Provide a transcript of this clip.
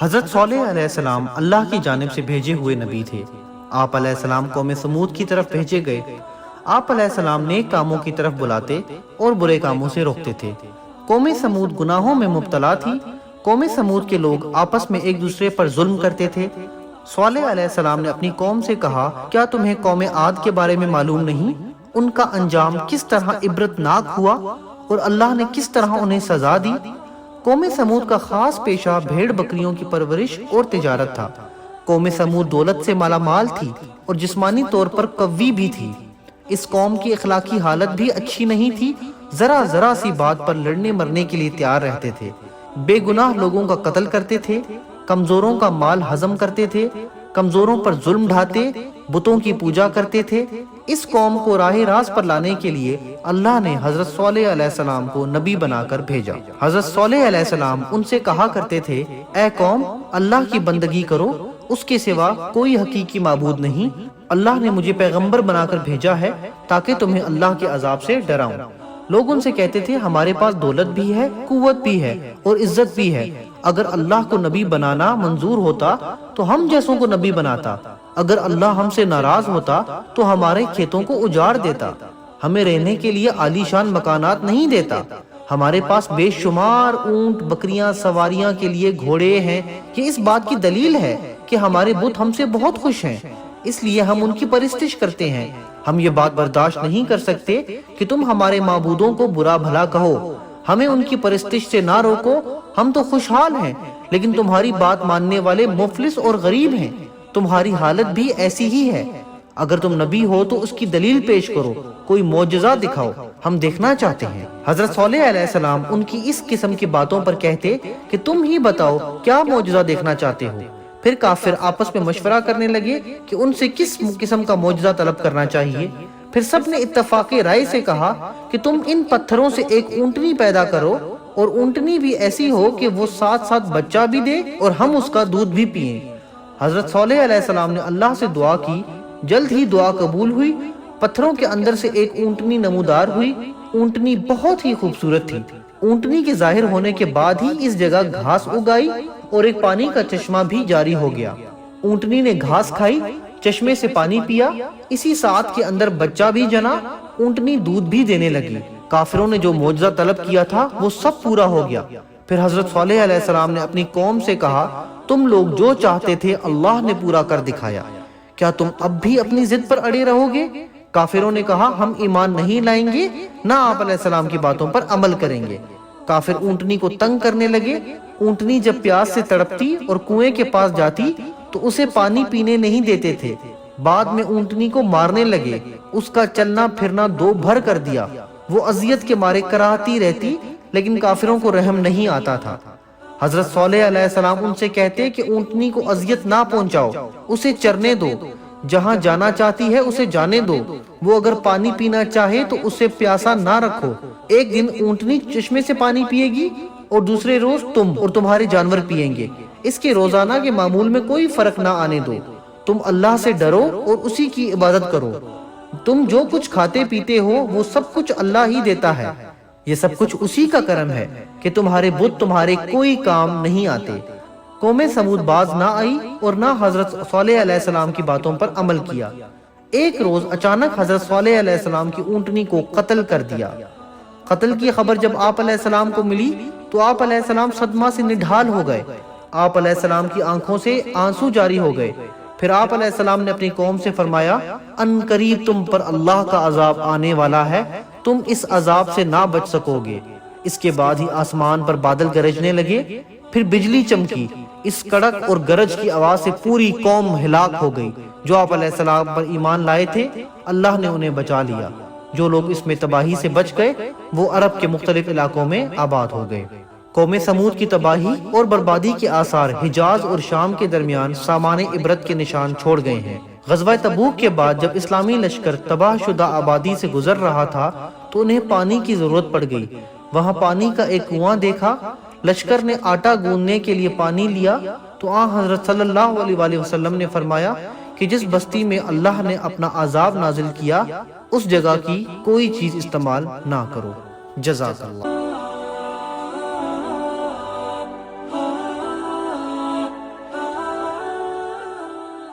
حضرت صالح علیہ السلام اللہ کی جانب سے بھیجے ہوئے نبی تھے۔ آپ علیہ السلام قوم سمود کی طرف بھیجے گئے۔ آپ علیہ السلام نیک کاموں کی طرف بلاتے اور برے کاموں سے روکتے تھے۔ قوم سمود گناہوں میں مبتلا تھی۔ قوم سمود کے لوگ آپس میں ایک دوسرے پر ظلم کرتے تھے۔ صالح علیہ السلام نے اپنی قوم سے کہا، کیا تمہیں قوم عاد کے بارے میں معلوم نہیں؟ ان کا انجام کس طرح عبرتناک ہوا اور اللہ نے کس طرح انہیں سزا دی۔ قوم سمود کا خاص پیشہ بھیڑ بکریوں کی پرورش اور تجارت تھا۔ قوم سمود دولت سے مالا مال تھی اور جسمانی طور پر قوی بھی تھی۔ اس قوم کی اخلاقی حالت بھی اچھی نہیں تھی۔ ذرا ذرا سی بات پر لڑنے مرنے کے لیے تیار رہتے تھے۔ بے گناہ لوگوں کا قتل کرتے تھے، کمزوروں کا مال ہضم کرتے تھے، کمزوروں پر ظلم ڈھاتے، بتوں کی پوجا کرتے تھے۔ اس قوم کو راہ راست پر لانے کے لیے اللہ نے حضرت صالح علیہ السلام کو نبی بنا کر بھیجا۔ حضرت صالح علیہ السلام ان سے کہا کرتے تھے، اے قوم، اللہ کی بندگی کرو، اس کے سوا کوئی حقیقی معبود نہیں۔ اللہ نے مجھے پیغمبر بنا کر بھیجا ہے تاکہ تمہیں اللہ کے عذاب سے ڈراؤں۔ لوگ ان سے کہتے تھے، ہمارے پاس دولت بھی ہے، قوت بھی ہے اور عزت بھی ہے۔ اگر اللہ کو نبی بنانا منظور ہوتا تو ہم جیسوں کو نبی بناتا۔ اگر اللہ ہم سے ناراض ہوتا تو ہمارے کھیتوں کو اجاڑ دیتا، ہمیں رہنے کے لیے عالی شان مکانات نہیں دیتا۔ ہمارے پاس بے شمار اونٹ، بکریاں، سواریاں کے لیے گھوڑے ہیں۔ یہ اس بات کی دلیل ہے کہ ہمارے بت ہم سے بہت خوش ہیں، اس لیے ہم ان کی پرستش کرتے ہیں۔ ہم یہ بات برداشت نہیں کر سکتے کہ تم ہمارے معبودوں کو برا بھلا کہو۔ ہمیں ان کی پرستش سے نہ روکو، ہم تو خوشحال ہیں، لیکن تمہاری بات ماننے والے مفلس اور غریب ہیں۔ تمہاری حالت بھی ایسی ہی ہے۔ اگر تم نبی ہو تو اس کی دلیل پیش کرو، کوئی معجزہ دکھاؤ، ہم دیکھنا چاہتے ہیں۔ حضرت صالح علیہ السلام ان کی اس قسم کی باتوں پر کہتے کہ تم ہی بتاؤ کیا معجزہ دیکھنا چاہتے ہو۔ پھر کافر آپس میں مشورہ کرنے لگے کہ ان سے کس قسم کا معجزہ طلب کرنا چاہیے۔ پھر سب نے اتفاق رائے سے کہا کہ تم ان پتھروں سے ایک اونٹنی پیدا کرو، اور اونٹنی بھی ایسی ہو کہ وہ ساتھ ساتھ بچہ بھی دے اور ہم اس کا دودھ بھی پئیں۔ حضرت صالح علیہ السلام نے اللہ سے دعا کی، جلد ہی دعا قبول ہوئی۔ پتھروں کے اندر سے ایک اونٹنی نمودار ہوئی۔ اونٹنی بہت ہی خوبصورت تھی۔ اونٹنی کے ظاہر ہونے کے بعد ہی اس جگہ گھاس اگائی اور ایک پانی کا چشمہ بھی جاری ہو گیا۔ اونٹنی نے گھاس کھائی، چشمے سے پانی پیا، اسی ساتھ کے اندر بچہ بھی جنا، اونٹنی دودھ بھی دینے لگی۔ کافروں نے جو معجزہ طلب کیا تھا وہ سب پورا ہو گیا۔ پھر حضرت صالح علیہ السلام نے اپنی قوم سے کہا، تم لوگ جو چاہتے تھے اللہ نے پورا کر دکھایا، کیا تم اب بھی اپنی ضد پر اڑے رہو گے؟ کافروں نے کہا، ہم ایمان نہیں لائیں گے، نہ آپ علیہ السلام کی باتوں پر عمل کریں گے۔ کافر اونٹنی کو تنگ کرنے لگے۔ اونٹنی جب پیاس سے تڑپتی اور کنویں کے پاس جاتی تو اسے پانی پینے نہیں دیتے تھے۔ بعد میں اونٹنی کو مارنے لگے، اس کا چلنا پھرنا دو بھر کر دیا۔ وہ اذیت کے مارے کراہتی رہتی، لیکن کافروں کو رحم نہیں آتا تھا۔ حضرت صالح علیہ السلام ان سے کہتے کہ اونٹنی کو اذیت نہ پہنچاؤ، اسے چرنے دو، جہاں جانا چاہتی ہے اسے جانے دو۔ وہ اگر پانی پینا چاہے تو اسے پیاسا نہ رکھو۔ ایک دن اونٹنی چشمے سے پانی پیے گی اور دوسرے روز تم اور تمہارے جانور پیئیں گے۔ اس کے روزانہ کے معمول میں کوئی فرق نہ آنے دو۔ تم اللہ سے ڈرو اور اسی کی عبادت کرو۔ تم جو کچھ کھاتے پیتے ہو وہ سب کچھ اللہ ہی دیتا ہے۔ یہ سب کچھ اسی کا کرم ہے کہ تمہارے بت تمہارے کوئی کام نہیں آتے۔ قوم سمود باز نہ آئی اور نہ حضرت صالح علیہ السلام کی باتوں پر عمل کیا۔ ایک روز اچانک حضرت صالح علیہ السلام کی اونٹنی کو قتل کر دیا۔ قتل کی خبر جب آپ علیہ السلام کو ملی تو آپ علیہ السلام صدمہ سے نڈھال ہو گئے۔ آپ علیہ السلام کی آنکھوں سے آنسو جاری ہو گئے۔ پھر آپ علیہ السلام نے اپنی قوم سے فرمایا، ان قریب تم پر اللہ کا عذاب آنے والا ہے، تم اس عذاب سے نہ بچ سکو گے۔ اس کے بعد ہی آسمان پر بادل گرجنے لگے، پھر بجلی چمکی۔ اس کڑک اور گرج کی آواز سے پوری قوم ہلاک ہو گئی۔ جو آپ علیہ السلام پر ایمان لائے تھے اللہ نے انہیں بچا لیا۔ جو لوگ اس میں تباہی سے بچ گئے وہ عرب کے مختلف علاقوں میں آباد ہو گئے۔ قوم سمود کی تباہی اور بربادی کے آثار حجاز اور شام کے درمیان سامان عبرت کے نشان چھوڑ گئے ہیں۔ غزوہ تبوک کے بعد جب اسلامی لشکر تباہ شدہ آبادی سے گزر رہا تھا تو انہیں پانی کی ضرورت پڑ گئی۔ وہاں پانی کا ایک کنواں دیکھا۔ لشکر نے آٹا گوندنے کے لیے پانی لیا تو حضرت صلی اللہ علیہ وسلم نے فرمایا کہ جس بستی میں اللہ نے اپنا عذاب نازل کیا اس جگہ کی کوئی چیز استعمال نہ کرو۔ جزاک اللہ۔